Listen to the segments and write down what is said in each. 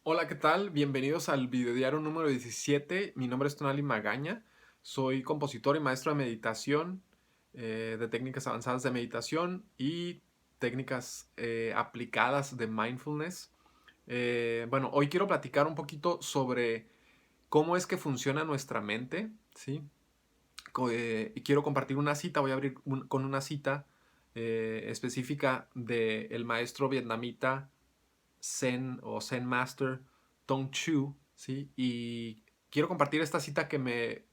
Hola, ¿qué tal? Bienvenidos al videodiario número 17. Mi nombre es Tonali Magaña. Soy compositor y maestro de meditación, de técnicas avanzadas de meditación y técnicas aplicadas de mindfulness. Bueno, hoy quiero platicar un poquito sobre cómo es que funciona nuestra mente, ¿sí? Y quiero compartir una cita, voy a abrir con una cita específica del maestro vietnamita Zen o Zen Master Tong Chu, ¿sí? Y quiero compartir esta cita que me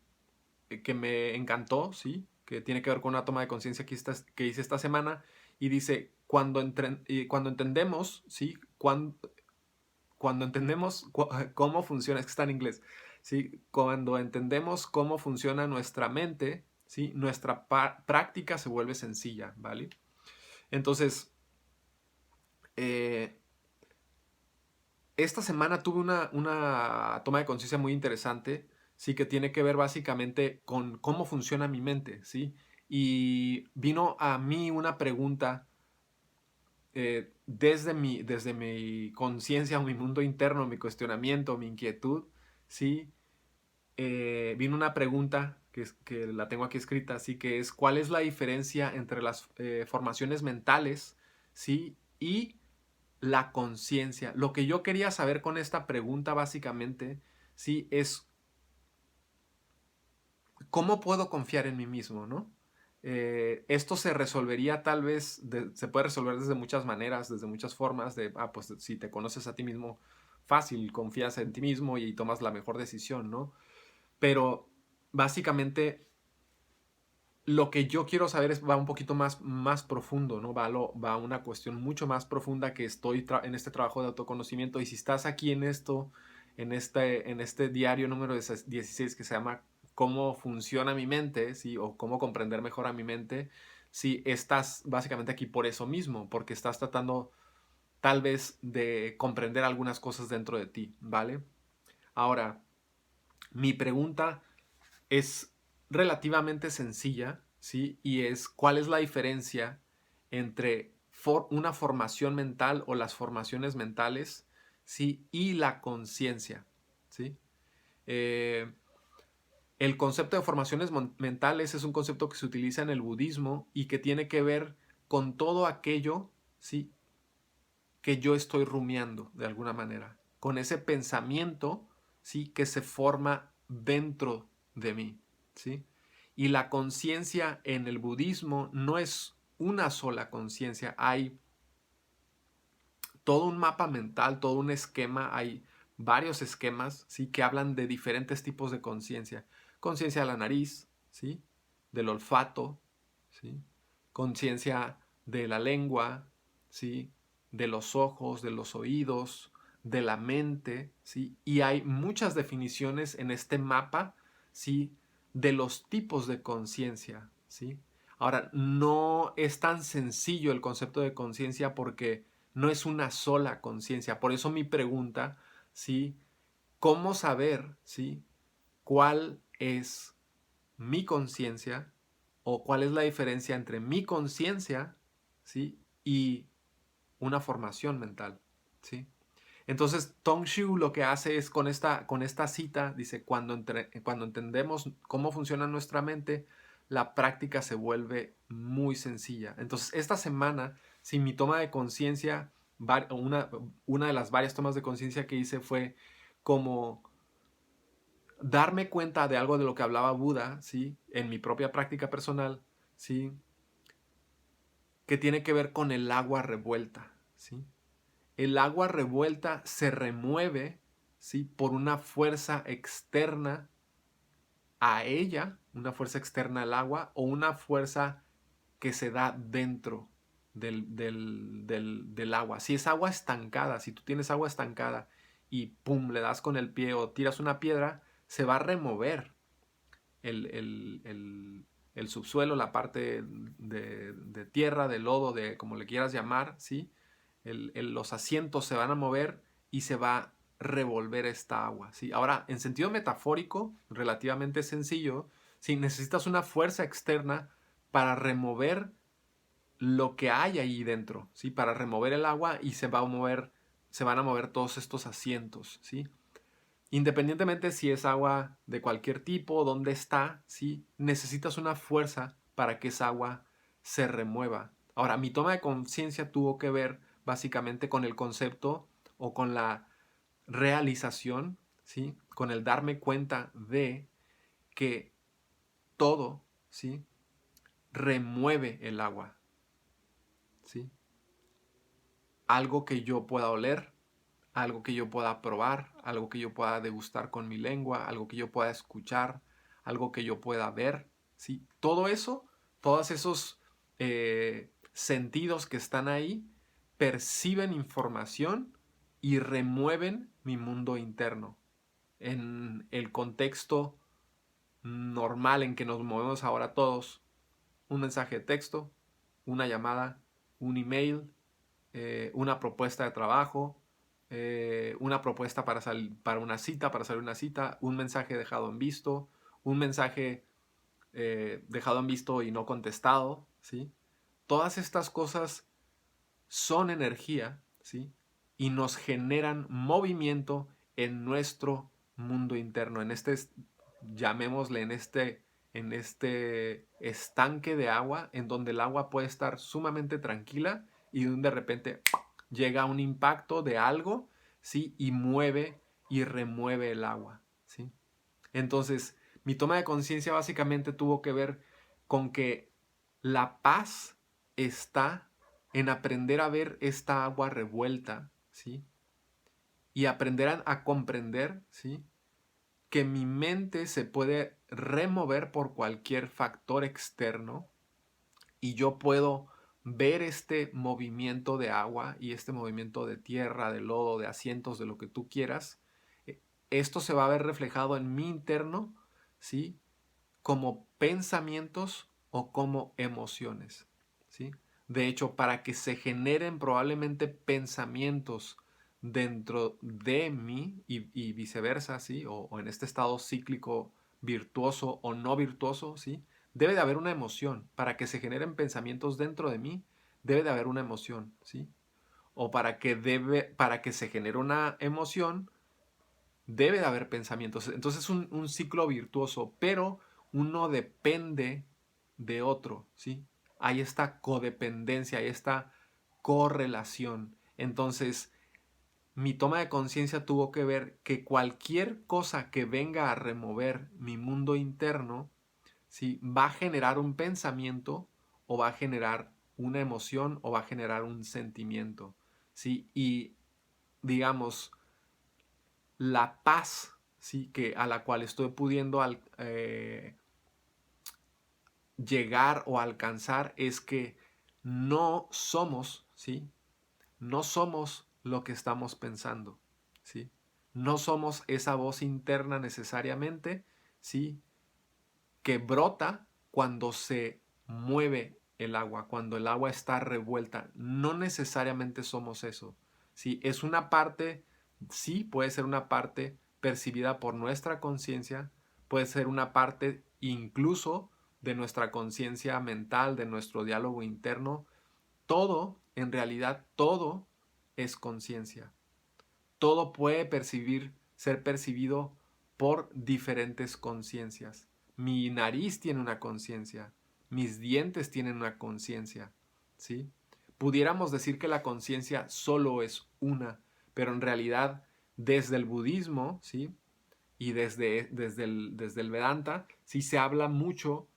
encantó, ¿sí? Que tiene que ver con una toma de conciencia que hice esta semana y dice, cuando entendemos, ¿sí? Cuando entendemos cómo funciona, es que está en inglés, ¿sí? Cuando entendemos cómo funciona nuestra mente, ¿sí? Nuestra práctica se vuelve sencilla, ¿vale? Entonces, eh, esta semana tuve una toma de conciencia muy interesante, sí, que tiene que ver básicamente con cómo funciona mi mente, ¿sí? Y vino a mí una pregunta desde mi conciencia, mi mundo interno, mi cuestionamiento, mi inquietud, ¿sí? Vino una pregunta que la tengo aquí escrita, así que es, ¿cuál es la diferencia entre las formaciones mentales, ¿sí? Y la conciencia. Lo que yo quería saber con esta pregunta básicamente, sí, es cómo puedo confiar en mí mismo, ¿no? Esto se resolvería tal vez, se puede resolver desde muchas maneras, desde muchas formas, pues si te conoces a ti mismo, fácil, confías en ti mismo y tomas la mejor decisión, ¿no? Pero básicamente lo que yo quiero saber va un poquito más profundo, ¿no? Va a una cuestión mucho más profunda que estoy en este trabajo de autoconocimiento. Y si estás aquí en esto, en este diario número 16 que se llama ¿Cómo funciona mi mente? ¿Sí? O cómo comprender mejor a mi mente. Sí, estás básicamente aquí por eso mismo, porque estás tratando tal vez de comprender algunas cosas dentro de ti, ¿vale? Ahora, mi pregunta es relativamente sencilla, ¿sí? Y es cuál es la diferencia entre una formación mental o las formaciones mentales, ¿sí? Y la conciencia, ¿sí? Eh, el concepto de formaciones mentales es un concepto que se utiliza en el budismo y que tiene que ver con todo aquello, ¿sí? Que yo estoy rumiando de alguna manera, con ese pensamiento, ¿sí? Que se forma dentro de mí, ¿sí? Y la conciencia en el budismo no es una sola conciencia, hay todo un mapa mental, todo un esquema, hay varios esquemas, ¿sí? Que hablan de diferentes tipos de conciencia. Conciencia de la nariz, ¿sí? Del olfato, ¿sí? Conciencia de la lengua, ¿sí? De los ojos, de los oídos, de la mente, ¿sí? Y hay muchas definiciones en este mapa, ¿sí? De los tipos de conciencia, ¿sí? Ahora, no es tan sencillo el concepto de conciencia porque no es una sola conciencia. Por eso mi pregunta, ¿sí? ¿Cómo saber, ¿sí? ¿Cuál es mi conciencia o cuál es la diferencia entre mi conciencia, ¿sí? Y una formación mental, ¿sí? Entonces, Tong Shu lo que hace es con esta cita, dice, cuando entendemos cómo funciona nuestra mente, la práctica se vuelve muy sencilla. Entonces, esta semana, si mi toma de conciencia, una de las varias tomas de conciencia que hice fue como darme cuenta de algo de lo que hablaba Buda, ¿sí? En mi propia práctica personal, ¿sí? Que tiene que ver con el agua revuelta, ¿sí? El agua revuelta se remueve, ¿sí? Por una fuerza externa a ella, una fuerza externa al agua o una fuerza que se da dentro del agua. Si es agua estancada, si tú tienes agua estancada y pum, le das con el pie o tiras una piedra, se va a remover el subsuelo, la parte de tierra, de lodo, de como le quieras llamar, ¿sí? Los asientos se van a mover y se va a revolver esta agua, ¿sí? Ahora, en sentido metafórico, relativamente sencillo, si necesitas una fuerza externa para remover lo que hay ahí dentro, ¿sí? Para remover el agua y se va a mover se van a mover todos estos asientos, ¿sí? Independientemente si es agua de cualquier tipo, dónde está, ¿sí? Necesitas una fuerza para que esa agua se remueva. Ahora, mi toma de conciencia tuvo que ver básicamente con el concepto o con la realización, ¿sí? Con el darme cuenta de que todo, ¿sí? Remueve el agua, ¿sí? Algo que yo pueda oler, algo que yo pueda probar, algo que yo pueda degustar con mi lengua, algo que yo pueda escuchar, algo que yo pueda ver, ¿sí? Todo eso, todos esos sentidos que están ahí, perciben información y remueven mi mundo interno. En el contexto normal en que nos movemos ahora todos, un mensaje de texto, una llamada, un email, una propuesta de trabajo, una propuesta para una cita, para salir una cita, un mensaje dejado en visto, un mensaje dejado en visto y no contestado, ¿sí? Todas estas cosas son energía, ¿sí? Y nos generan movimiento en nuestro mundo interno, en este, llamémosle, en este estanque de agua, en donde el agua puede estar sumamente tranquila y de repente llega un impacto de algo, ¿sí? Y mueve y remueve el agua, ¿sí? Entonces, mi toma de conciencia básicamente tuvo que ver con que la paz está en aprender a ver esta agua revuelta, ¿sí? Y aprender a comprender, ¿sí? Que mi mente se puede remover por cualquier factor externo y yo puedo ver este movimiento de agua y este movimiento de tierra, de lodo, de asientos, de lo que tú quieras. Esto se va a ver reflejado en mi interno, ¿sí? Como pensamientos o como emociones, ¿sí? De hecho, para que se generen probablemente pensamientos dentro de mí y viceversa, ¿sí? O en este estado cíclico virtuoso o no virtuoso, ¿sí? Debe de haber una emoción. Para que se generen pensamientos dentro de mí, debe de haber una emoción, ¿sí? O para que se genere una emoción, debe de haber pensamientos. Entonces es un ciclo virtuoso, pero uno depende de otro, ¿sí? Hay esta codependencia, hay esta correlación. Entonces, mi toma de conciencia tuvo que ver que cualquier cosa que venga a remover mi mundo interno, ¿sí? Va a generar un pensamiento o va a generar una emoción o va a generar un sentimiento, ¿sí? Y digamos, la paz, ¿sí? Que a la cual estoy pudiendo llegar o alcanzar es que no somos, ¿sí? No somos lo que estamos pensando, ¿sí? No somos esa voz interna necesariamente, ¿sí? Que brota cuando se mueve el agua, cuando el agua está revuelta. No necesariamente somos eso, ¿sí? Es una parte, sí, puede ser una parte percibida por nuestra conciencia, puede ser una parte incluso de nuestra conciencia mental, de nuestro diálogo interno. Todo, en realidad, todo es conciencia. Todo puede ser percibido por diferentes conciencias. Mi nariz tiene una conciencia, mis dientes tienen una conciencia, ¿sí? Pudiéramos decir que la conciencia solo es una, pero en realidad desde el budismo, ¿sí? Y desde el Vedanta, sí se habla mucho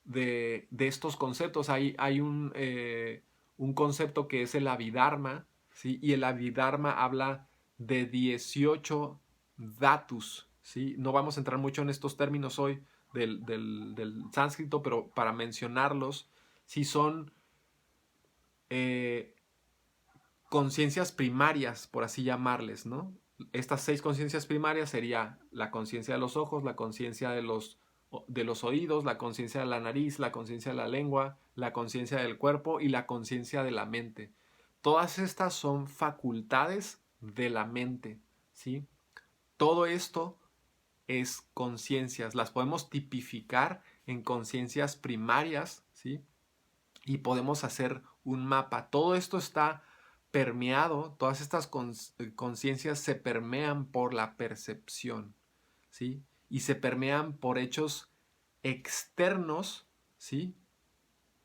de estos conceptos. Hay un concepto que es el Abhidharma, ¿sí? Y el Abhidharma habla de 18 datus, ¿sí? No vamos a entrar mucho en estos términos hoy del sánscrito, pero para mencionarlos, sí son conciencias primarias, por así llamarles, ¿no? Estas 6 conciencias primarias sería la conciencia de los ojos, la conciencia de los oídos, la conciencia de la nariz, la conciencia de la lengua, la conciencia del cuerpo y la conciencia de la mente. Todas estas son facultades de la mente, ¿sí? Todo esto es conciencias, las podemos tipificar en conciencias primarias, ¿sí? Y podemos hacer un mapa. Todo esto está permeado, todas estas conciencias se permean por la percepción, ¿sí? Y se permean por hechos externos, ¿sí?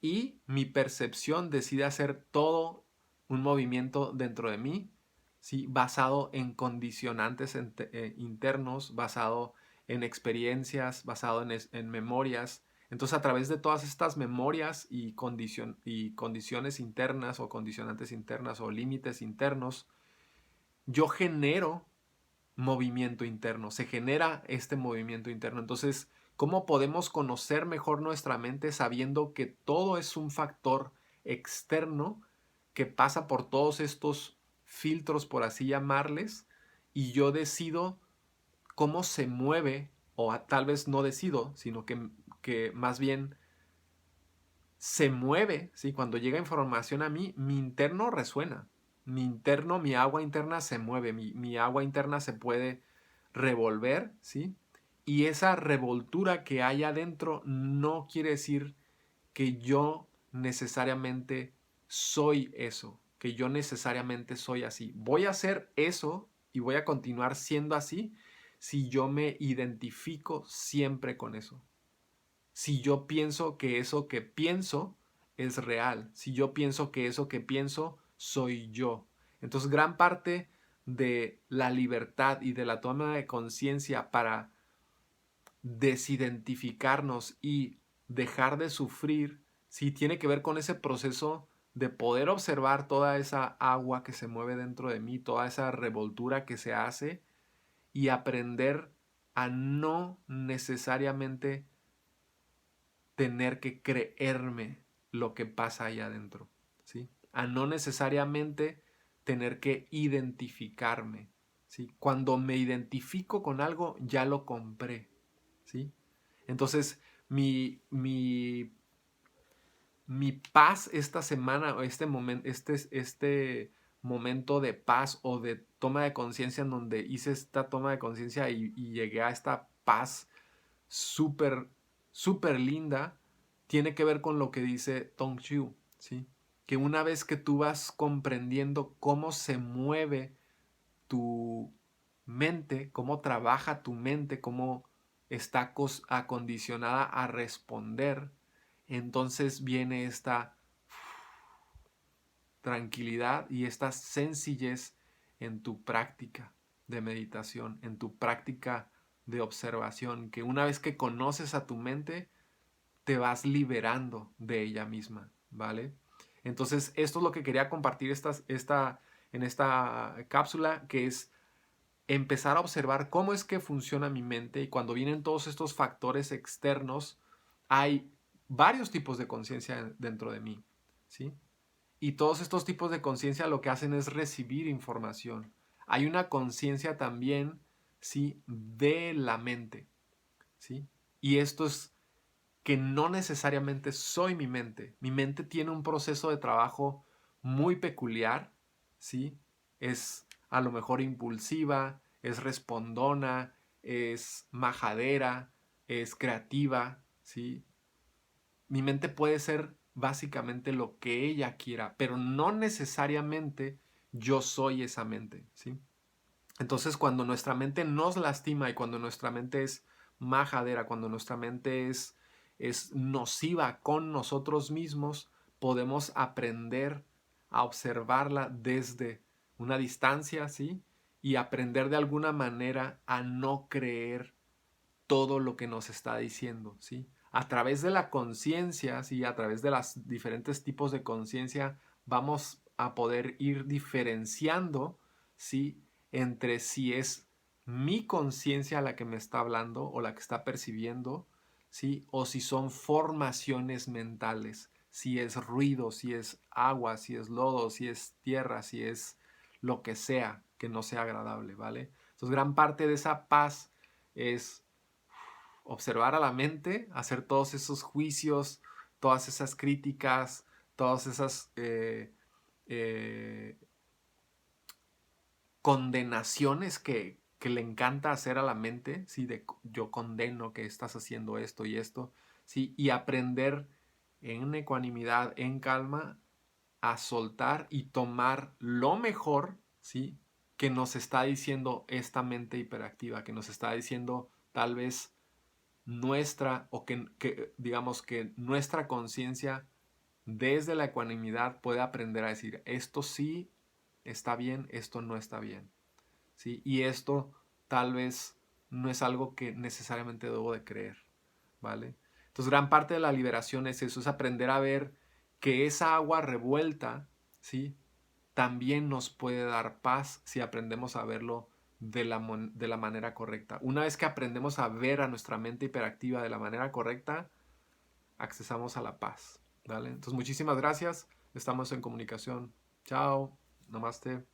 Y mi percepción decide hacer todo un movimiento dentro de mí, ¿sí? Basado en condicionantes internos, basado en experiencias, basado en memorias. Entonces, a través de todas estas memorias y condiciones internas o condicionantes internas o límites internos, yo genero movimiento interno, se genera este movimiento interno. Entonces, ¿cómo podemos conocer mejor nuestra mente sabiendo que todo es un factor externo que pasa por todos estos filtros, por así llamarles, y yo decido cómo se mueve, o tal vez no decido, sino que más bien se mueve, ¿sí? Cuando llega información a mí, mi interno resuena. Mi agua interna se mueve, mi agua interna se puede revolver, ¿sí? Y esa revoltura que hay adentro no quiere decir que yo necesariamente soy eso, que yo necesariamente soy así. Voy a hacer eso y voy a continuar siendo así si yo me identifico siempre con eso. Si yo pienso que eso que pienso es real, si yo pienso que eso que pienso soy yo. Entonces, gran parte de la libertad y de la toma de conciencia para desidentificarnos y dejar de sufrir, sí tiene que ver con ese proceso de poder observar toda esa agua que se mueve dentro de mí, toda esa revoltura que se hace y aprender a no necesariamente tener que creerme lo que pasa ahí adentro, ¿sí? A no necesariamente tener que identificarme, ¿sí? Cuando me identifico con algo, ya lo compré, ¿sí? Entonces, mi paz esta semana, o este momento de paz o de toma de conciencia en donde hice esta toma de conciencia y llegué a esta paz súper, súper linda, tiene que ver con lo que dice Tong Xiu, ¿sí? Que una vez que tú vas comprendiendo cómo se mueve tu mente, cómo trabaja tu mente, cómo está acondicionada a responder, entonces viene esta tranquilidad y esta sencillez en tu práctica de meditación, en tu práctica de observación, que una vez que conoces a tu mente, te vas liberando de ella misma, ¿vale? Entonces, esto es lo que quería compartir en esta cápsula, que es empezar a observar cómo es que funciona mi mente y cuando vienen todos estos factores externos, hay varios tipos de conciencia dentro de mí, ¿sí? Y todos estos tipos de conciencia lo que hacen es recibir información. Hay una conciencia también, ¿sí? De la mente, ¿sí? Y esto es que no necesariamente soy mi mente. Mi mente tiene un proceso de trabajo muy peculiar, ¿sí? Es a lo mejor impulsiva, es respondona, es majadera, es creativa, ¿sí? Mi mente puede ser básicamente lo que ella quiera, pero no necesariamente yo soy esa mente, ¿sí? Entonces, cuando nuestra mente nos lastima y cuando nuestra mente es majadera, cuando nuestra mente es nociva con nosotros mismos, podemos aprender a observarla desde una distancia, ¿sí? Y aprender de alguna manera a no creer todo lo que nos está diciendo, ¿sí? A través de la conciencia, ¿sí? A través de los diferentes tipos de conciencia, vamos a poder ir diferenciando, ¿sí? Entre si es mi conciencia la que me está hablando o la que está percibiendo, ¿sí? O si son formaciones mentales, si es ruido, si es agua, si es lodo, si es tierra, si es lo que sea que no sea agradable, ¿vale? Entonces, gran parte de esa paz es observar a la mente, hacer todos esos juicios, todas esas críticas, todas esas eh, condenaciones que le encanta hacer a la mente, ¿sí? De yo condeno que estás haciendo esto y esto, ¿sí? Y aprender en ecuanimidad, en calma, a soltar y tomar lo mejor, ¿sí? Que nos está diciendo esta mente hiperactiva, que nos está diciendo tal vez nuestra, o que digamos que nuestra conciencia desde la ecuanimidad puede aprender a decir, esto sí está bien, esto no está bien, ¿sí? Y esto tal vez no es algo que necesariamente debo de creer, ¿vale? Entonces gran parte de la liberación es eso, es aprender a ver que esa agua revuelta, ¿sí? También nos puede dar paz si aprendemos a verlo de la manera correcta. Una vez que aprendemos a ver a nuestra mente hiperactiva de la manera correcta, accesamos a la paz, ¿vale? Entonces muchísimas gracias, estamos en comunicación. Chao, namaste.